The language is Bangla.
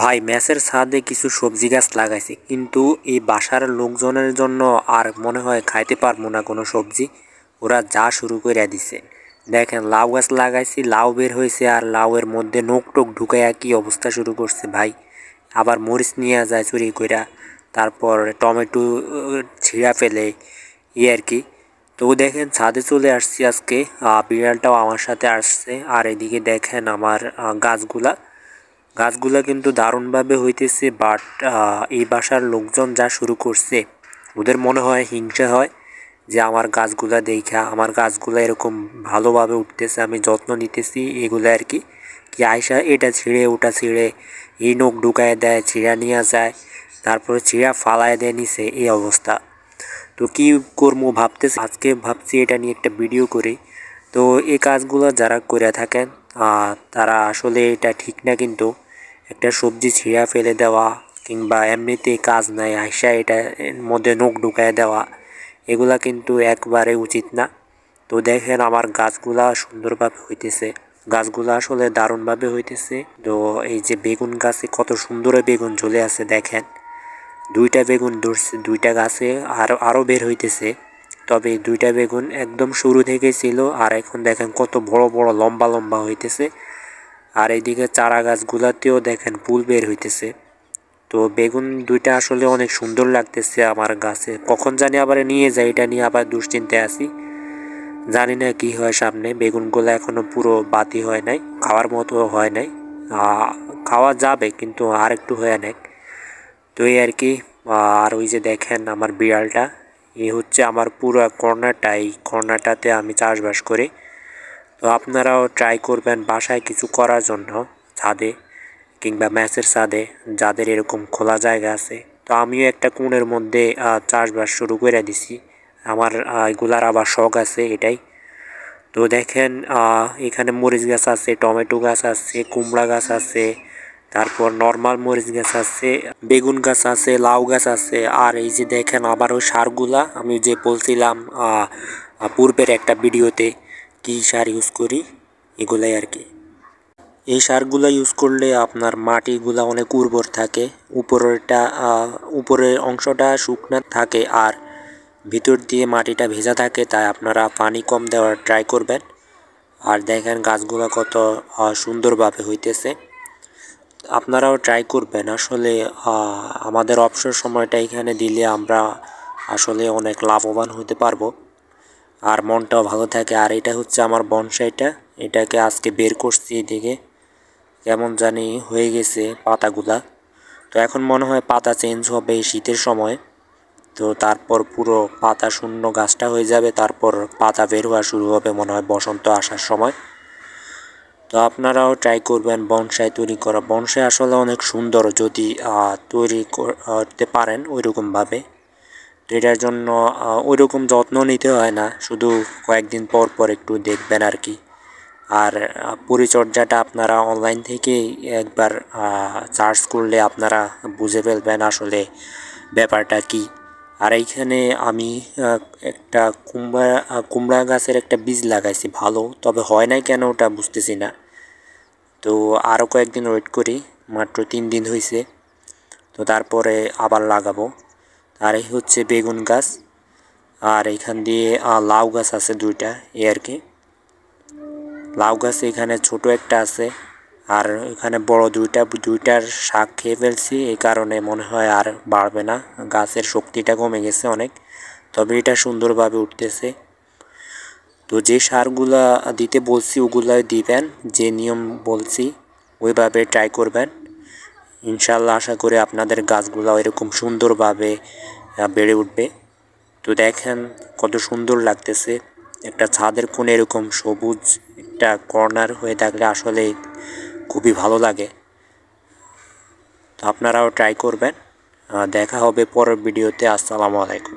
ভাই মেসের ছাদে কিছু সবজি গাছ লাগাইছি, কিন্তু এই বাসার লোকজনের জন্য আর মনে হয় খাইতে পারবো না কোনো সবজি। ওরা যা শুরু করে দিছে। দেখেন লাউ গাছ লাগাইছি, লাউ বের হয়েছে আর লাউয়ের মধ্যে নোক টোক ঢুকাইয়া কি অবস্থা শুরু করছে ভাই। আবার মরিচ নিয়ে যায় চুরি কইরা, তারপর টমেটো ছিঁড়া ফেলে, আর কি। তো দেখেন ছাদে চলে আসছি আজকে, বিড়ালটাও আমার সাথে আসছে। আর এদিকে দেখেন আমার গাছগুলা কিন্তু দারুণভাবে হইতেছে, বাট এই বাসার লোকজন যা শুরু করছে, ওদের মনে হয় হিংসা হয় যে আমার গাছগুলা দেখা আমার গাছগুলা এরকম ভালোভাবে উঠতেছে, আমি যত্ন নিতেছি এগুলো আর কি। কি আয়সা এটা ছিঁড়ে ওটা ছিঁড়ে এই নখ ঢুকায় দেয়, ছিঁড়া নিয়ে যায়, তারপরে ছিঁড়া ফালায় দেয় নিছে, এই অবস্থা। তো কি করবো ভাবতেছি, আজকে ভাবছি এটা নিয়ে একটা ভিডিও করি। তো এই কাজগুলো যারা করে থাকেন তারা আসলে এটা ঠিক না, কিন্তু একটা সবজি ছিঁড়া ফেলে দেওয়া কিংবা এমনিতেই কাজ নাই আইসা এটা এর মধ্যে নখ ঢুকায় দেওয়া, এগুলা কিন্তু একবারে উচিত না। তো দেখেন আমার গাছগুলা সুন্দরভাবে হইতেছে, গাছগুলা আসলে দারুণভাবে হইতেছে। তো এই যে বেগুন গাছে কত সুন্দর বেগুন ঝুলে আছে দেখেন, দুইটা বেগুন ধরছে দুইটা গাছে, আরও বের হইতেছে। তবে দুইটা বেগুন একদম শুরু থেকে ছিল, আর এখন দেখেন কত বড় বড় লম্বা লম্বা হইতেছে। আর এইদিকে চারা গাছগুলাতেও দেখেন ফুল বের হইতেছে। তো বেগুন দুইটা আসলে অনেক সুন্দর লাগতেছে আমার গাছে। কখন জানি আবার নিয়ে যাই, এটা নিয়ে আবার দুশ্চিন্তায় আছি, জানি না কি হয় সামনে। বেগুনগুলো এখনো পুরো বাতি হয় নাই, খাওয়ার মতো হয় নাই। খাওয়া যাবে কিন্তু আর একটু হয়ে নেক। তো এই আর কি। আর ওই যে দেখেন আমার বিড়ালটা, এই হচ্ছে আমার পুরো কর্নারটা, এই কর্নারটাতে আমি চাষবাস করি। তো আপনারাও ট্রাই করবেন বাসায় কিছু করার জন্য, ছাদে কিংবা ম্যাচের ছাদে যাদের এরকম খোলা জায়গা আছে। তো আমিও একটা কোণের মধ্যে চাষবাস শুরু করে দিছি, আমার এগুলার আবার শখ আছে এটাই। তো দেখেন এখানে মরিচ গাছ আছে, টমেটো গাছ আছে, কুমড়া গাছ আছে, তারপর নর্মাল মরিচ গাছ আছে, বেগুন গাছ আছে, লাউ গাছ আছে। আর এই যে দেখেন আবার ওই সারগুলা আমি যে বলছিলাম পূর্বের একটা ভিডিওতে, কি সার ইউজ করি এগুলাই আর কি। এই সারগুলো ইউজ করলে আপনার মাটিগুলা অনেক উর্বর থাকে, উপরের অংশটা শুকনো থাকে আর ভিতর দিয়ে মাটিটা ভেজা থাকে, তাই আপনারা পানি কম দেওয়ার ট্রাই করবেন। আর দেখেন গাছগুলো কত সুন্দরভাবে হইতেছে, আপনারাও ট্রাই করবেন। আসলে আমাদের অবসর সময়টা এখানে দিলে আমরা আসলে অনেক লাভবান হতে পারবো, আর মনটাও ভালো থাকে। আর এটা হচ্ছে আমার বনসাইটা, এটাকে আজকে বের করছি, এদিকে কেমন জানি হয়ে গেছে পাতাগুলা। তো এখন মনে হয় পাতা চেঞ্জ হবে এই শীতের সময়। তো তারপর পুরো পাতা শূন্য গাছটা হয়ে যাবে, তারপর পাতা বের হওয়া শুরু হবে মনে হয় বসন্ত আসার সময়। তো আপনারাও ট্রাই করবেন বনসাই তৈরি করা। বনসাই আসলে অনেক সুন্দর যদি তৈরি করতে পারেন ওইরকমভাবে। তো এটার জন্য ওইরকম যত্ন নিতে হয় না, শুধু কয়েকদিন পর পর একটু দেখবেন আর কি। আর পরিচর্যাটা আপনারা অনলাইন থেকেই একবার সার্চ করলে আপনারা বুঝে ফেলবেন আসলে ব্যাপারটা কি। আর এইখানে আমি একটা কুমড়া গাছের একটা বীজ লাগাইছি ভালো, তবে হয় নাই কেন ওটা বুঝতেছি না। তো আরও কয়েকদিন ওয়েট করি, মাত্র 3 দিন হয়েছে, তো তারপরে আবার লাগাবো। আর এই হচ্ছে বেগুন গাছ, আর এখান দিয়ে লাউ গাছ আছে দুইটা, এই আর কি। লাউ গাছ এখানে ছোট একটা আছে, আর এখানে বড় দুইটার শাক খেয়ে ফেলছি, এই কারণে মনে হয় আর বাড়বে না, গাছের শক্তিটা কমে গেছে অনেক। তবে এটা সুন্দরভাবে উঠতেছে। তো যে সারগুলা দিতে বলছি ওগুলাই দিবেন, যে নিয়ম বলছি ওইভাবে ট্রাই করবেন। ইনশাল্লাহ আশা করি আপনাদের গাছগুলো এরকম সুন্দরভাবে বেড়ে উঠবে। তো দেখেন কত সুন্দর লাগতেছে, একটা ছাদের কোণে এরকম সবুজ একটা কর্নার হয়ে থাকলে আসলে খুবই ভালো লাগে। তো আপনারাও ট্রাই করবেন। দেখা হবে পরের ভিডিওতে। আসসালামু আলাইকুম।